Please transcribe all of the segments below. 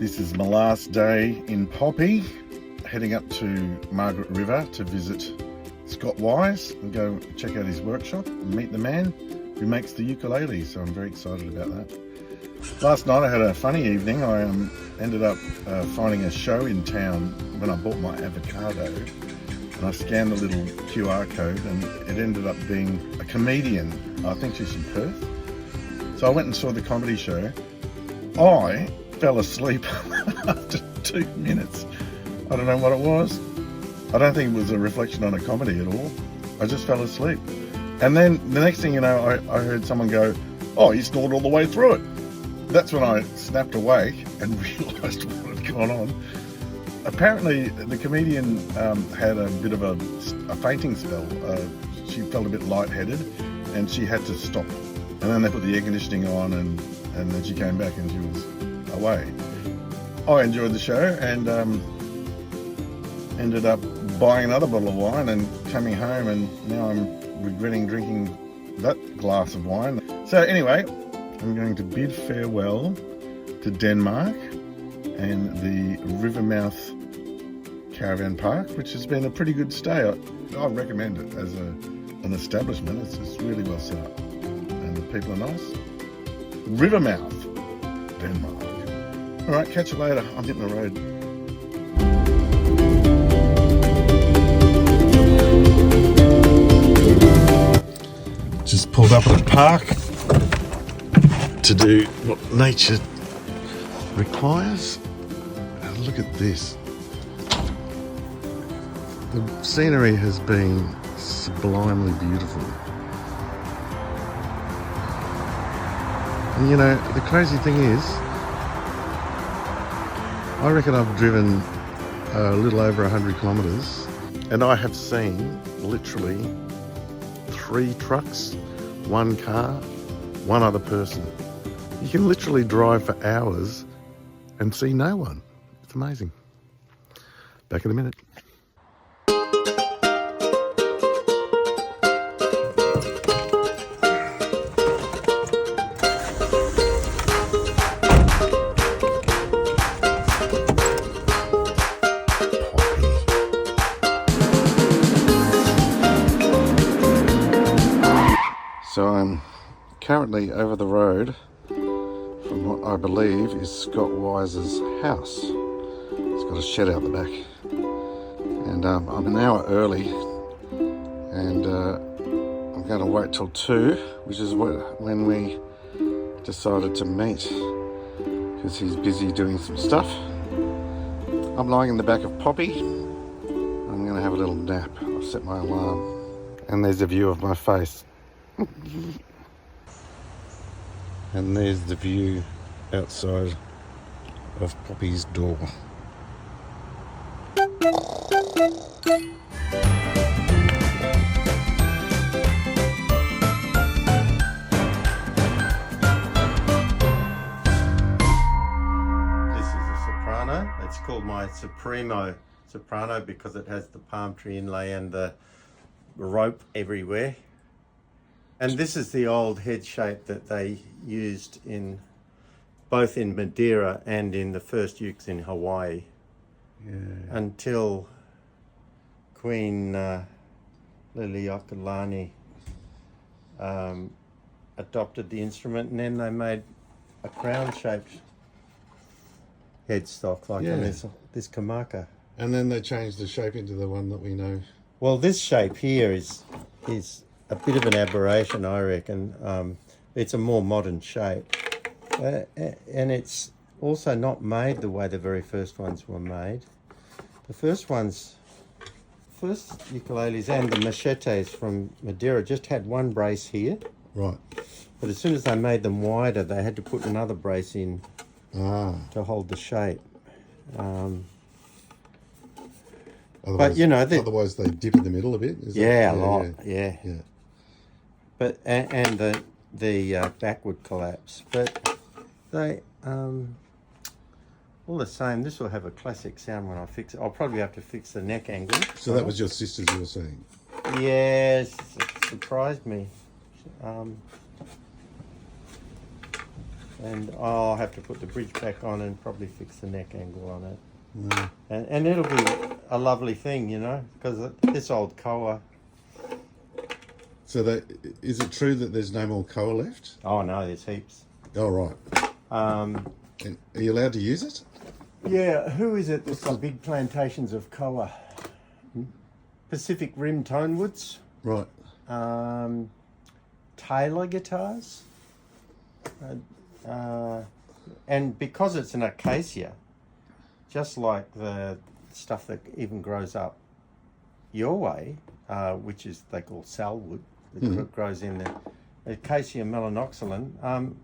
This is my last day in Poppy, heading up to Margaret River to visit Scott Wise and go check out his workshop and meet the man who makes the ukulele, so I'm very excited about that. Last night I had a funny evening. I ended up finding a show in town when I bought my avocado, and I scanned the little QR code and it ended up being a comedian. I think she's from Perth. So I went and saw the comedy show. I fell asleep after 2 minutes. I don't know what it was. I don't think it was a reflection on a comedy at all. I just fell asleep. And then the next thing you know, I heard someone go, "Oh, you snored all the way through it." That's when I snapped awake and realised what had gone on. Apparently, the comedian had a bit of a fainting spell. She felt a bit lightheaded and she had to stop. And then they put the air conditioning on and then she came back and she was away. I enjoyed the show and ended up buying another bottle of wine and coming home, and now I'm regretting drinking that glass of wine. So anyway, I'm going to bid farewell to Denmark and the Rivermouth Caravan Park, which has been a pretty good stay. I recommend it as an establishment. It's really well set up and the people are nice. Rivermouth, Denmark. All right, catch you later. I'm hitting the road. Just pulled up at a park to do what nature requires. And look at this. The scenery has been sublimely beautiful. And you know, the crazy thing is, I reckon I've driven a little over 100 kilometres and I have seen literally 3 trucks, 1 car, 1 other person. You can literally drive for hours and see no one. It's amazing. Back in a minute. So I'm currently over the road from what I believe is Scott Wise's house. It's got a shed out the back. And I'm an hour early and I'm going to wait till 2, which is when we decided to meet, because he's busy doing some stuff. I'm lying in the back of Poppy. I'm going to have a little nap. I've set my alarm. And there's a view of my face. And there's the view outside of Poppy's door. This is a soprano. It's called my Supremo soprano because it has the palm tree inlay and the rope everywhere. And this is the old head shape that they used in both in Madeira and in the first ukes in Hawaii. Yeah. Until Queen Liliuokalani adopted the instrument, and then they made a crown-shaped headstock like on this kamaka. And then they changed the shape into the one that we know. Well, this shape here is a bit of an aberration, I reckon. It's a more modern shape, and it's also not made the way the very first ones were made. The first ukuleles and the machetes from Madeira just had one brace here. Right. But as soon as they made them wider, they had to put another brace in to hold the shape. But you know, otherwise they dip in the middle a bit. A lot. Yeah. But and the back would collapse. But they all the same. This will have a classic sound when I fix it. I'll probably have to fix the neck angle. So that was your sister's, you were saying? Yes, it surprised me. And I'll have to put the bridge back on and probably fix the neck angle on it. Yeah. And it'll be a lovely thing, you know, because this old koa. So is it true that there's no more koa left? Oh no, there's heaps. Oh, right. And are you allowed to use it? Yeah, who is it that's got big plantations of koa? Pacific Rim Tonewoods. Right. Taylor guitars. And because it's an acacia, just like the stuff that even grows up your way, which is they call salwood, that grows in the acacia melanoxylon,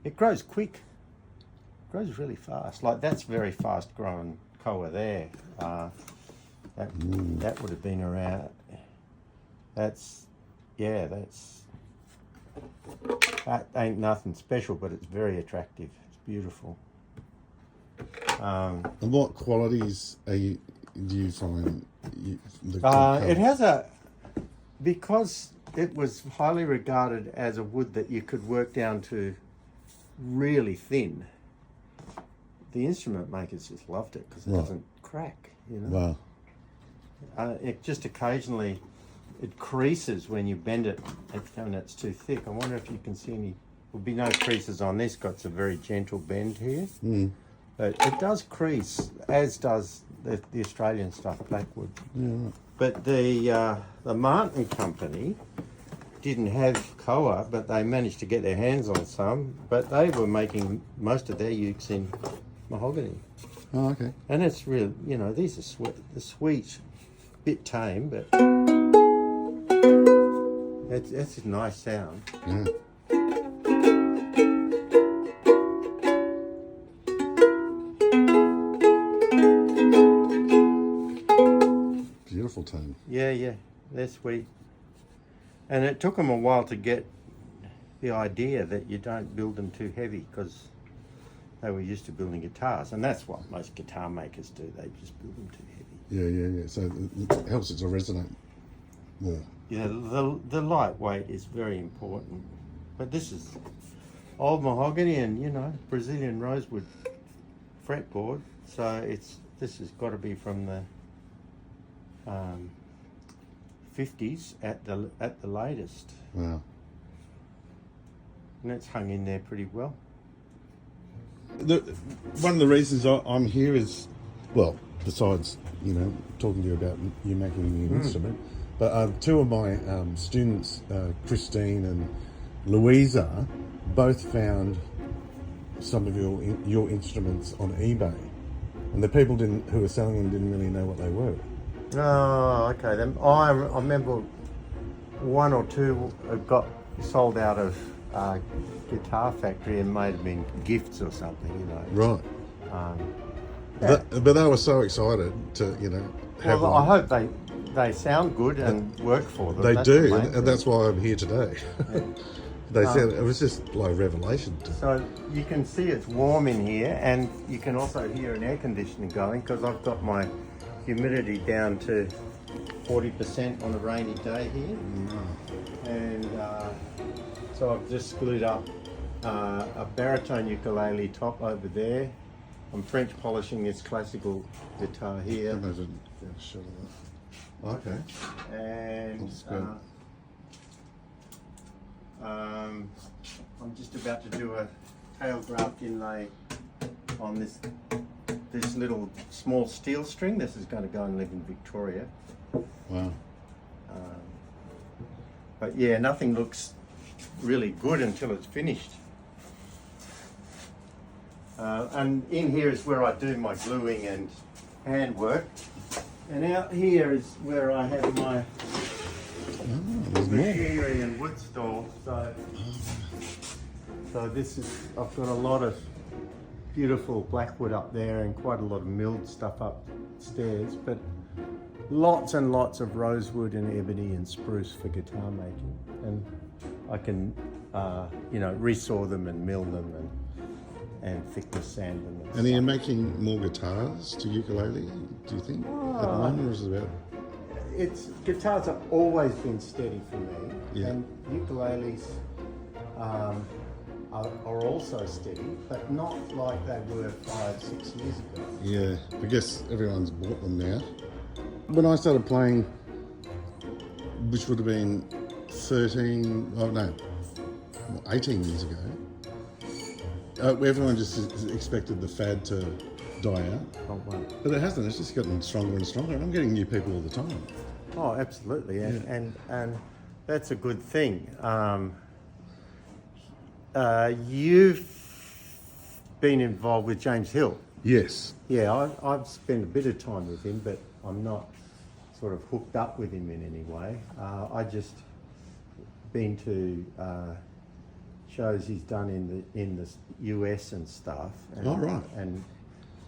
it grows quick. It grows really fast. Like that's very fast growing koa there. That would have been around. That ain't nothing special, but it's very attractive. It's beautiful. And what qualities do you find the koa? It has because it was highly regarded as a wood that you could work down to really thin. The instrument makers just loved it because it doesn't crack, you know. Wow. It just occasionally it creases when you bend it and it's too thick. I wonder if you can see any. There'll be no creases on this. Got a very gentle bend here, but it does crease, as does the Australian stuff, Blackwood. Yeah. Right. But the Martin Company didn't have koa, but they managed to get their hands on some. But they were making most of their ukes in mahogany. Oh, okay. And it's real, you know, these are sweet, bit tame, but it's a nice sound. Yeah. Beautiful tone. Yeah, they're sweet. And it took them a while to get the idea that you don't build them too heavy because they were used to building guitars, and that's what most guitar makers do. They just build them too heavy. Yeah. So it helps it to resonate more. Yeah, the lightweight is very important. But this is old mahogany and, you know, Brazilian rosewood fretboard. So this has got to be from the 50s at the latest. Wow. And it's hung in there pretty well. One of the reasons I'm here is, well, besides, you know, talking to you about you making an instrument, but two of my students, Christine and Louisa, both found some of your instruments on eBay, and the people who were selling them didn't really know what they were. Oh, okay. Then I remember one or two got sold out of Guitar Factory and made them in gifts or something, you know. Right. But they were so excited to, you know, have well, one. I hope they sound good and work for them. They That's do, the main and thing. that's why I'm here today. Yeah. They said it was just like revelation. So you can see it's warm in here, and you can also hear an air conditioner going because I've got my humidity down to 40% on a rainy day here. And so I've just glued up a baritone ukulele top over there. I'm French polishing this classical guitar here. Imagine, show that. Okay. And That's good. I'm just about to do a tail graft inlay on this little small steel string. This is going to go and live in Victoria. Wow. But yeah, nothing looks really good until it's finished. And in here is where I do my gluing and handwork. And out here is where I have my There's more. machinery and wood store. So this is, I've got a lot of beautiful blackwood up there and quite a lot of milled stuff upstairs, but lots and lots of rosewood and ebony and spruce for guitar making. And I can, you know, resaw them and mill them and thickness sand them. And are you making more guitars to ukulele, do you think, at the moment, or is it about? Guitars have always been steady for me, Yeah. and ukuleles, are also steady, but not like they were 5-6 years ago. Yeah, I guess everyone's bought them now. When I started playing, which would have been 18 years ago, everyone just expected the fad to die out. Oh, wow. But it hasn't, it's just gotten stronger and stronger. I'm getting new people all the time. Oh, absolutely, and that's a good thing. You've been involved with James Hill. Yes. Yeah, I've spent a bit of time with him, but I'm not sort of hooked up with him in any way. I just been to shows he's done in the US and stuff. And, Oh, right. And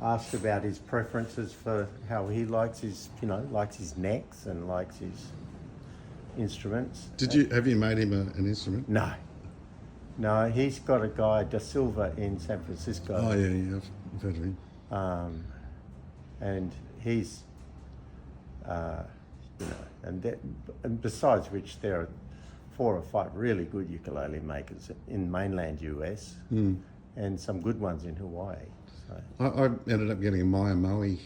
asked about his preferences for how he likes his, likes his necks and likes his instruments. Have you made him an instrument? No, he's got a guy, Da Silva, in San Francisco. Oh yeah, I've heard of him. And he's, and besides which, there are 4 or 5 really good ukulele makers in mainland US, and some good ones in Hawaii. So. I ended up getting a Maya Moe a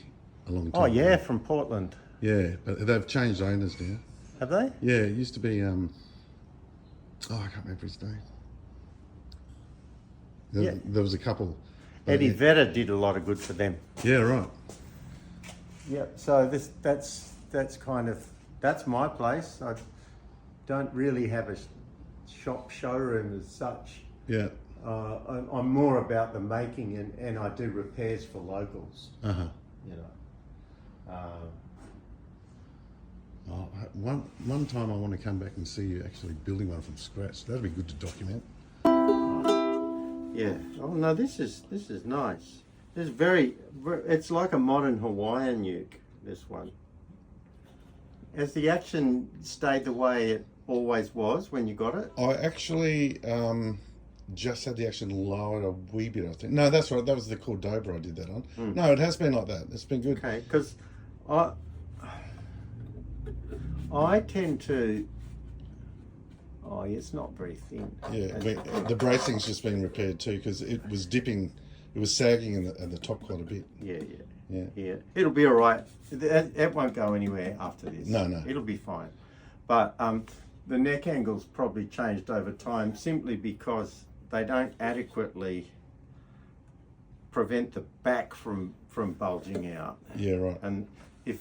long time ago. ago. From Portland. Yeah, but they've changed owners now. Have they? Yeah, it used to be, I can't remember his name. There was a couple. Eddie Vedder did a lot of good for them. Yeah, right. Yeah, so that's my place. I don't really have a showroom as such. Yeah. I'm more about the making and I do repairs for locals. One time I want to come back and see you actually building one from scratch. That'd be good to document. Yeah. Oh no, this is nice. This is it's like a modern Hawaiian uke, this one. Has the action stayed the way it always was when you got it? I actually just had the action lowered a wee bit, I think. No, that's right. That was the Cordoba I did that on. No, it has been like that. It's been good. Okay, because I tend to... Oh, it's not very thin. Yeah, the bracing's just been repaired too because it was dipping, it was sagging at the top quite a bit. Yeah. It'll be all right. It won't go anywhere after this. No. It'll be fine. But the neck angle's probably changed over time simply because they don't adequately prevent the back from bulging out. Yeah, right. And if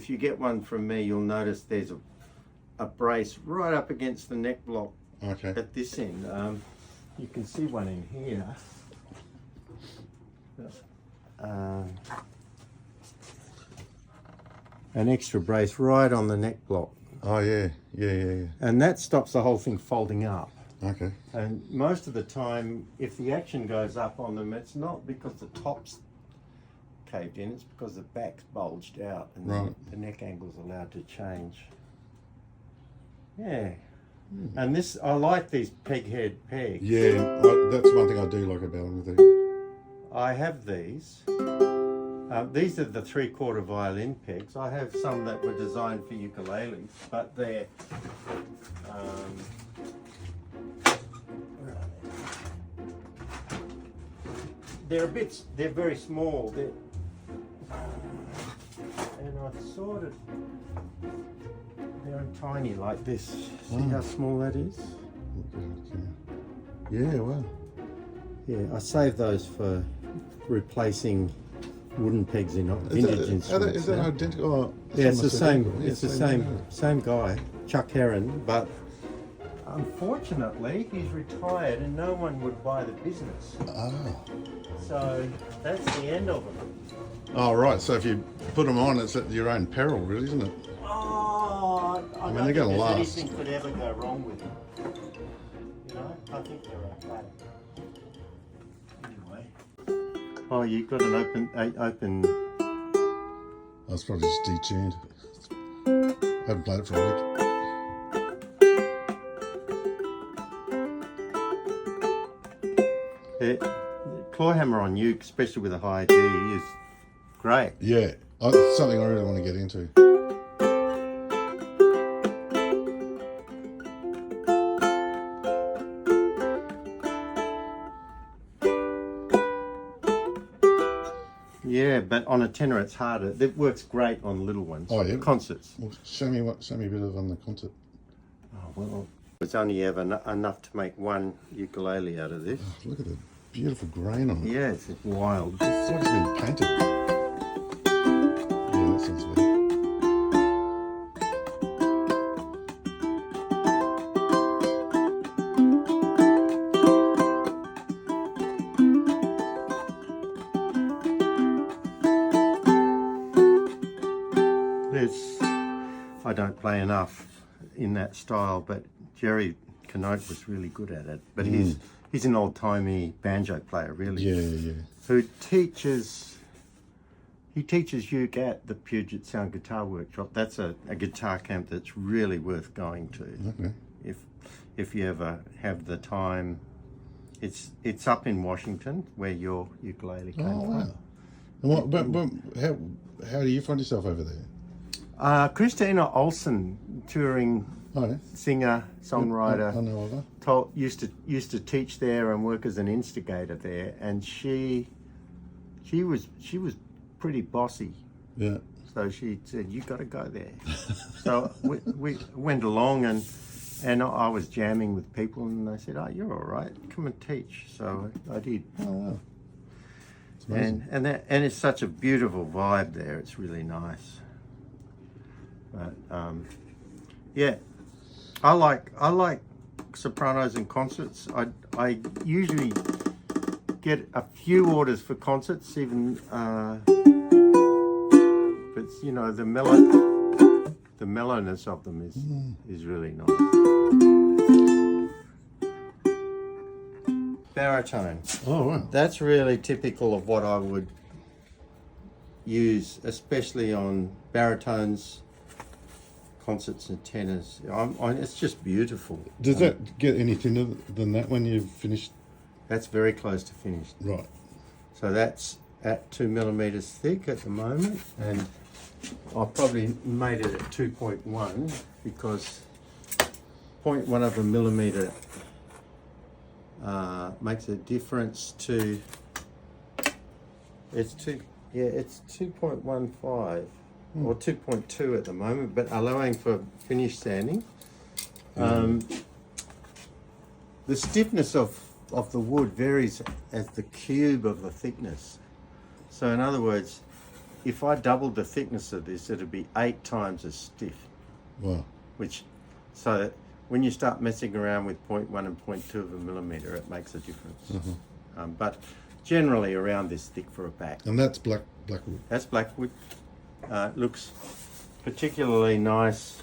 you get one from me, you'll notice there's a brace right up against the neck block. Okay. At this end. You can see one in here. An extra brace right on the neck block. Oh yeah. And that stops the whole thing folding up. Okay. And most of the time, if the action goes up on them, it's not because the top's caved in, it's because the back's bulged out and the neck angle's allowed to change. Yeah. And I like these peg head pegs. Yeah, that's one thing I do like about them. With it. I have these. These are the 3/4 violin pegs. I have some that were designed for ukuleles, but they're they're very small. And I've sort of, they're tiny like this. See how small that is? Yeah, well. Yeah, I save those for replacing wooden pegs in vintage instruments. Is that identical? Oh, yeah, it's the same. It's the same guy, Chuck Heron. But unfortunately, he's retired, and no one would buy the business. Oh. So that's the end of them. Oh, right. So if you put them on, it's at your own peril, really, isn't it? Oh, I mean, don't they're think going to last. Anything could ever go wrong with them. I think they're okay. Anyway. Oh, you've got an open. I was probably just detuned. I haven't played it for a week. The claw hammer on uke, especially with a high G, is great. Yeah, it's something I really want to get into. Yeah, but on a tenor it's harder. It works great on little ones. Oh, yeah. Concerts. Well, show me a bit of on the concert. Oh, well, it's only ever enough to make one ukulele out of this. Oh, look at the beautiful grain on it. Yeah, it's wild. It's like it's been painted. Yeah, that sounds better. I don't play enough in that style, but Jerry Canote was really good at it. But he's an old-timey banjo player, really. Yeah, yeah. Who teaches uke at the Puget Sound Guitar Workshop. That's a guitar camp that's really worth going to. Okay. If you ever have the time. It's up in Washington, where your ukulele came from. Wow. And but how do you find yourself over there? Christina Olsen, touring singer, songwriter, I know of her. used to teach there and work as an instigator there, and she was pretty bossy. Yeah. So she said, "You got to go there." So we went along, and I was jamming with people, and they said, "Oh, you're all right. Come and teach." So I did. Oh wow. It's amazing. And it's such a beautiful vibe there. It's really nice. But yeah, I like sopranos in concerts. I usually get a few orders for concerts, even but you know the mellowness of them is really nice. Baritone. Oh wow. That's really typical of what I would use, especially on baritones. Concerts and tenors. It's just beautiful. Does that get any thinner than that when you've finished? That's very close to finished. Right. So that's at 2 millimeters thick at the moment, and I've probably made it at 2.1 because 0.1 of a millimeter makes a difference to. It's 2.15. Or 2.2 at the moment, but allowing for finish sanding. The stiffness of the wood varies as the cube of the thickness. So in other words, if I doubled the thickness of this, it'd be 8 times as stiff. Wow. So when you start messing around with 0.1 and 0.2 of a millimeter, it makes a difference. But generally around this thick for a back. And that's Blackwood. That's Blackwood. Looks particularly nice.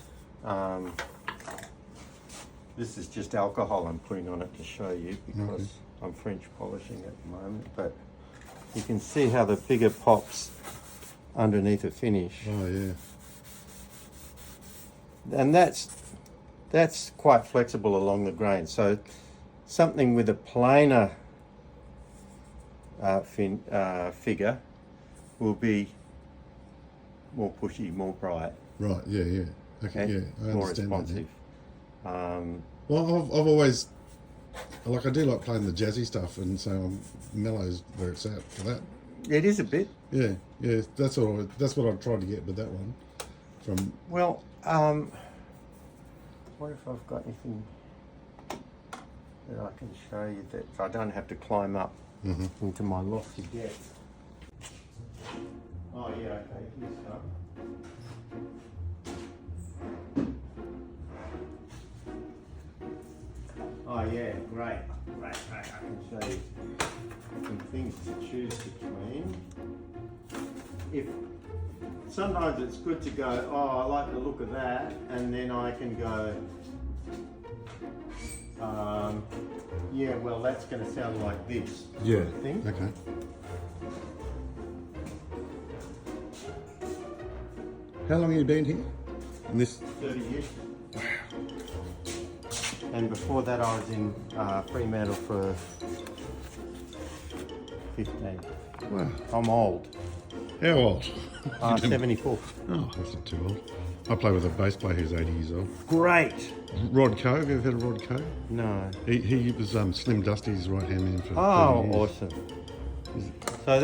This is just alcohol I'm putting on it to show you because I'm French polishing at the moment, but you can see how the figure pops underneath a finish. Oh yeah. And that's quite flexible along the grain. So something with a plainer figure will be more pushy, more bright. Right. Yeah. Yeah. Okay. Yeah. I more understand responsive. that. Well, I've always I do like playing the jazzy stuff, and so mellow's where it's at for that. It is a bit. Yeah. Yeah. That's what I tried to get with that one. From well, what if I've got anything that I can show you that I don't have to climb up into my lofty get? Oh yeah, okay, here's some. Oh yeah, great. I can show you some things to choose between. Sometimes it's good to go, oh, I like the look of that, and then I can go, yeah, well, that's going to sound like this sort of thing. Okay. How long have you been here? In this 30 years. And before that, I was in Fremantle for 15. Wow. I'm old. How old? 74. Oh, that's not too old. I play with a bass player who's 80 years old. Great. Rod Coe, have you ever heard of Rod Coe? No. He was Slim Dusty's right hand man for 30 years. Awesome. So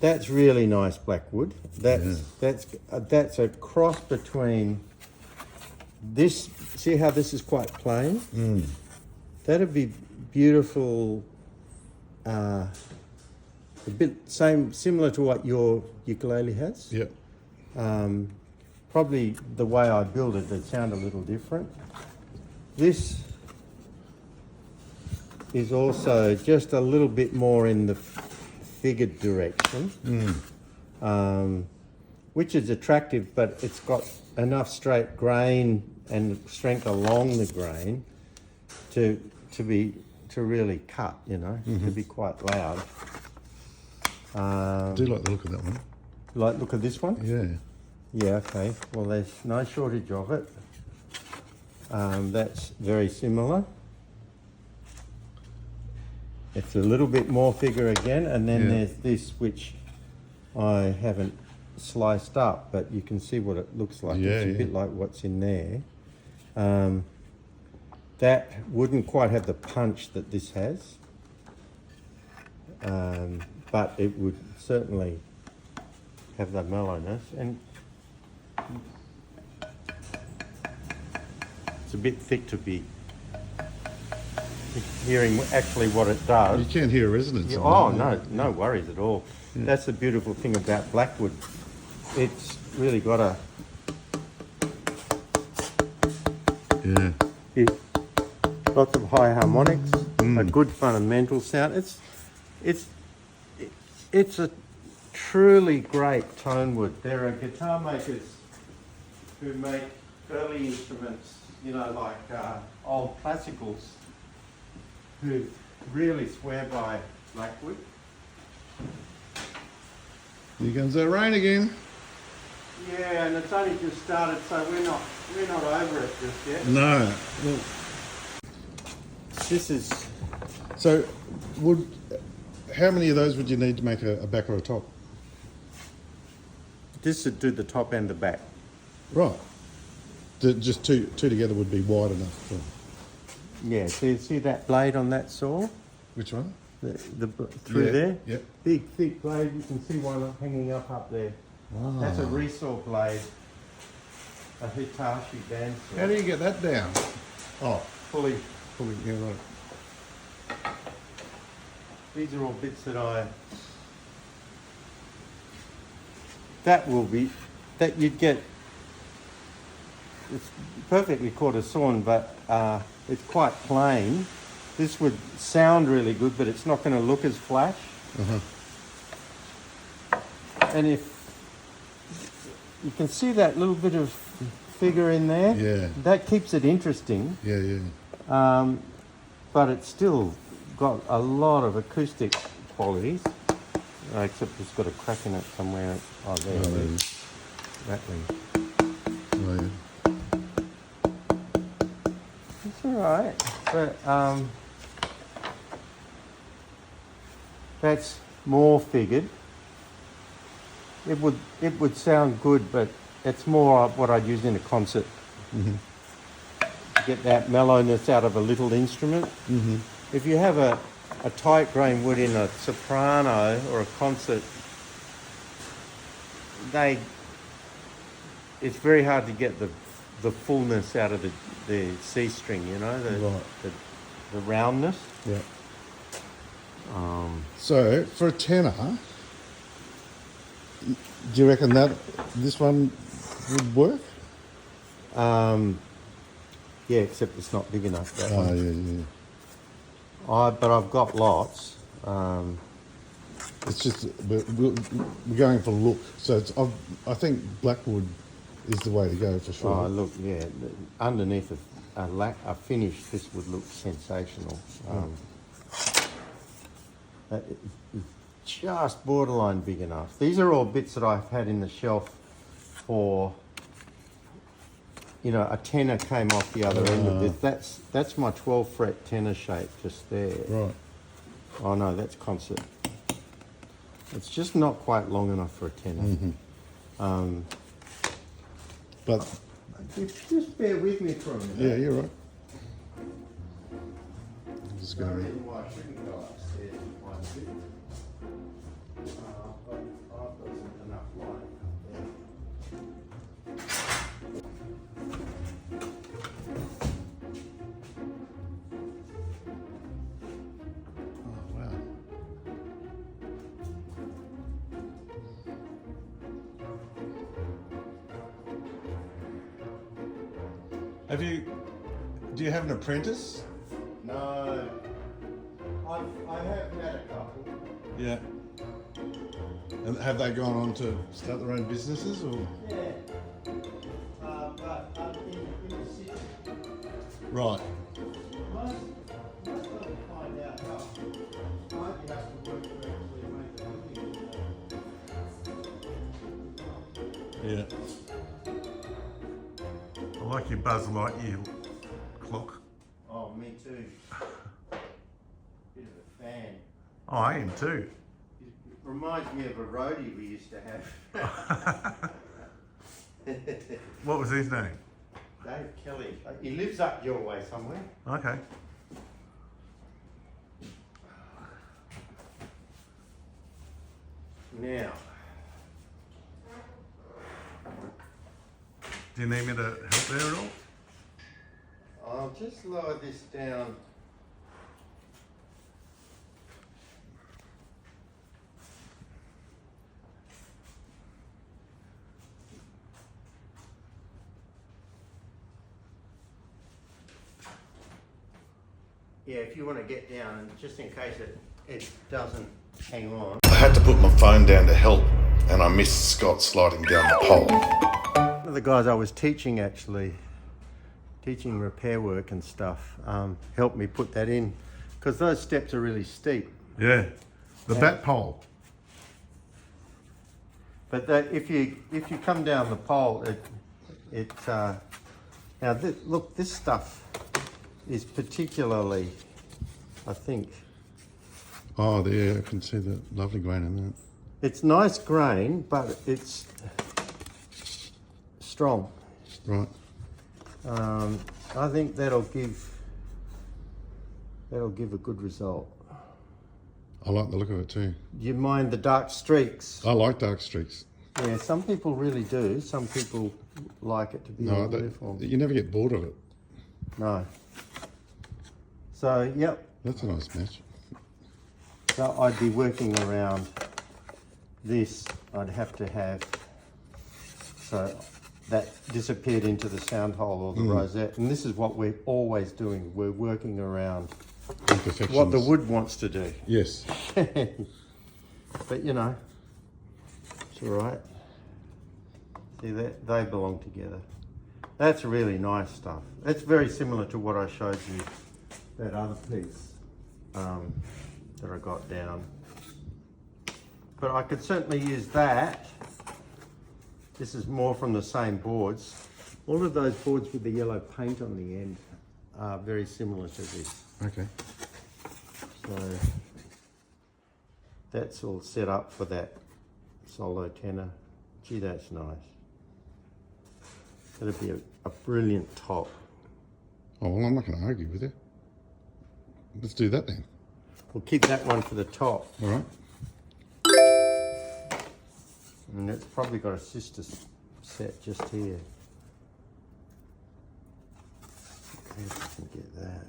That's really nice Blackwood. That's a cross between this. See how this is quite plain? That'd be beautiful. A bit similar to what your ukulele has. Yep. Probably the way I build it, they sound a little different. This is also just a little bit more in the figured direction, which is attractive, but it's got enough straight grain and strength along the grain to really cut, you know, to be quite loud. I do like the look of that one. Like look at this one? Yeah. Yeah, okay. Well, there's no shortage of it. That's very similar. It's a little bit more figure again, and then there's this which I haven't sliced up, but you can see what it looks like. It's a bit like what's in there. That wouldn't quite have the punch that this has, but it would certainly have the mellowness, and it's a bit thick to be hearing actually what it does. You can't hear resonance. Yeah, oh no, no worries at all. Yeah. That's the beautiful thing about Blackwood. It's really got a lots of high harmonics, a good fundamental sound. It's a truly great tone wood. There are guitar makers who make early instruments, you know, like old classicals, who really swear by Blackwood. Here comes that rain again. Yeah, and it's only just started, so we're not over it just yet. No. Well, this is so. How many of those would you need to make a back or a top? this would do the top and the back. Right. Just two together would be wide enough for... Yeah, so you see that blade on that saw? Which one? Through there? Yep. Big, thick blade. You can see one hanging up there. Wow. That's a resaw blade. A Hitachi bandsaw. How do you get that down? Oh, Fully. yeah, right. These are all bits that that you'd get. It's perfectly quarter sawn, but it's quite plain. This would sound really good, but it's not going to look as flash. Uh-huh. And if you can see that little bit of figure in there, Yeah. that keeps it interesting. Yeah. But it's still got a lot of acoustic qualities. Except it's got a crack in it somewhere. Oh, there it is. Rattling. Oh, yeah. It's all right. But that's more figured. It would sound good, but it's more what I'd use in a concert. Mm-hmm. Get that mellowness out of a little instrument. Mm-hmm. If you have a tight grain wood in a soprano or a concert, it's very hard to get the fullness out of the C string, you know, the roundness. Yeah. So for a tenor, do you reckon that this one would work? Yeah, except it's not big enough. That one. Yeah. But I've got lots. It's just we're going for look. So I think Blackwood is the way to go for sure. Oh, look, yeah. Underneath a finish, this would look sensational. Just borderline big enough. These are all bits that I've had in the shelf for, you know, a tenor came off the other end of this. That's my 12 fret tenor shape just there. Right. Oh no, that's concert. It's just not quite long enough for a tenor. Mm-hmm. But just bear with me for a minute. yeah, you're right. I'm just going to... Do you have an apprentice? No. I have had a couple. Yeah. And have they gone on to start their own businesses, or? Yeah. But in the city. Right. Most of them find out how hard you have to work to actually make a living. Yeah. I like your Buzz Lightyear clock. Oh, me too. Bit of a fan. Oh, I am too. It reminds me of a roadie we used to have. What was his name? Dave Kelly. He lives up your way somewhere. Okay. Now, Do you need me to help there at all? I'll just lower this down. Yeah, if you want to get down, just in case it doesn't hang on. I had to put my phone down to help, and I missed Scott sliding down the pole. One of the guys I was teaching, actually, teaching repair work and stuff, helped me put that in, because those steps are really steep. Yeah. The bat pole. But if you come down the pole, look, this stuff is particularly, I think. Oh, there, I can see the lovely grain in that. It's nice grain, but it's strong. Right. I think that'll give a good result. I like the look of it too. Do you mind the dark streaks? I like dark streaks. Yeah, some people really do. Some people like it to be all uniform. You never get bored of it. No. So, yep. That's a nice match. So I'd be working around this. I'd have to have, so that disappeared into the sound hole or the rosette. And this is what we're always doing. We're working around what the wood wants to do. Yes. But you know, it's all right. See, they belong together. That's really nice stuff. That's very similar to what I showed you, that other piece that I got down. But I could certainly use that. This is more from the same boards. All of those boards with the yellow paint on the end are very similar to this. Okay. So that's all set up for that solo tenor. Gee, that's nice. That'd be a brilliant top. Oh, well, I'm not going to argue with you. Let's do that then. We'll keep that one for the top. All right. And it's probably got a sister set just here. See if I can get that.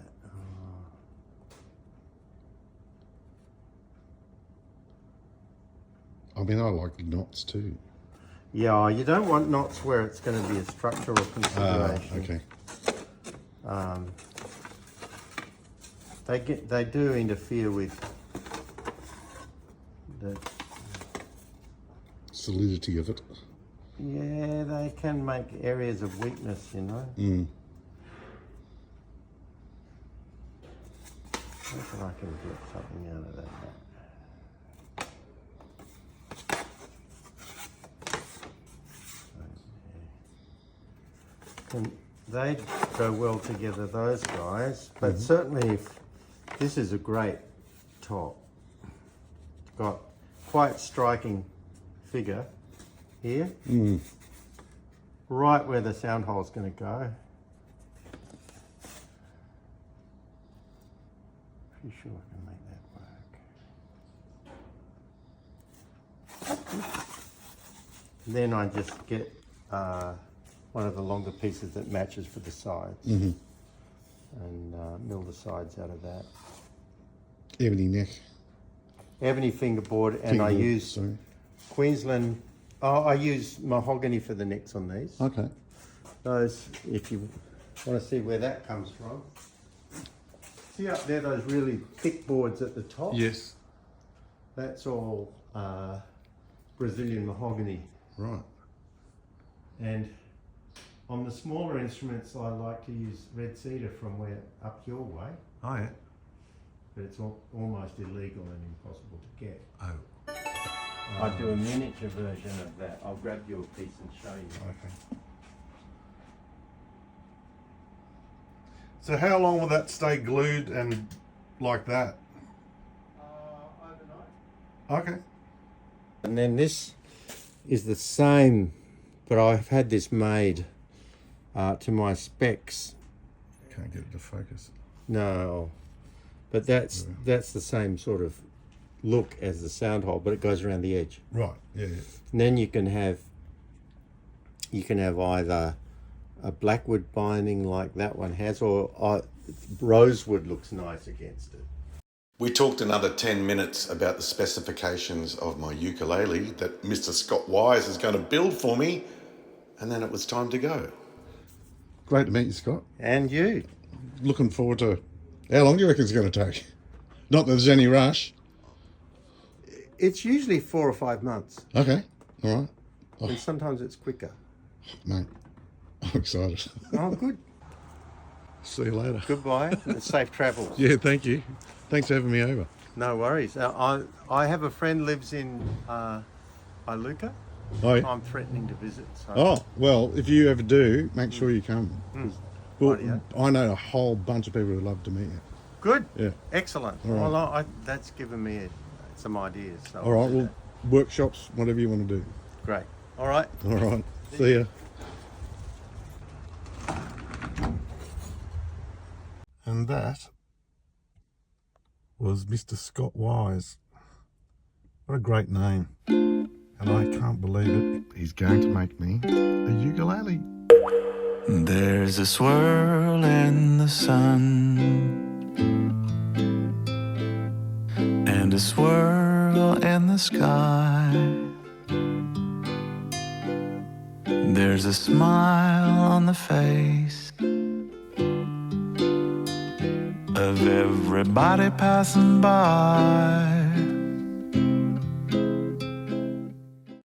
I mean, I like knots too. Yeah, you don't want knots where it's going to be a structural consideration. Okay. They do interfere with the Solidity of it. Yeah, they can make areas of weakness, you know. I reckon I can get something out of that. And they go well together, those guys. But certainly, if this is a great top. It's got quite striking figure here, right where the sound hole is going to go. Pretty sure I can make that work. Then I just get one of the longer pieces that matches for the sides, and mill the sides out of that. Ebony neck. Ebony fingerboard, and I use Queensland. Oh, I use mahogany for the necks on these. Okay. Those, if you Want to see where that comes from? See up there, those really thick boards at the top? Yes. That's all Brazilian mahogany. Right. And on the smaller instruments, I like to use red cedar from up your way, Oh, yeah. but it's almost illegal and impossible to get. Oh, I do a miniature version of that. I'll grab you a piece and show you. okay. So how long will that stay glued and like that? Overnight. Okay. And then this is the same, but I've had this made to my specs. Can't get it to focus. No, but that's the same sort of look as the sound hole, but it goes around the edge. Right. Yeah. And then you can have either a Blackwood binding like that one has, or rosewood looks nice against it. We talked another 10 minutes about the specifications of my ukulele that Mr. Scott Wise is going to build for me, and then it was time to go. Great to meet you, Scott. And you. Looking forward to... How long do you reckon it's going to take? Not that there's any rush. It's usually 4 or 5 months. Okay, all right. Oh, And sometimes it's quicker. mate, I'm excited. Oh, good. See you later. Goodbye. And safe travels. Yeah, thank you. Thanks for having me over. No worries. I have a friend lives in Iluka. Oh, yeah. I'm threatening to visit. So. Oh, well, if you ever do, make sure you come. Well, Rightio. I know a whole bunch of people who'd love to meet you. Good. Yeah. Excellent. All right. Well, that's given me some ideas. So All right, well, workshops, whatever you want to do. great. All right. All right, see ya. And that was Mr. Scott Wise. What a great name. And I can't believe it. He's going to make me a ukulele. There's a swirl in the sun and a swirl in the sky. There's a smile on the face of everybody passing by.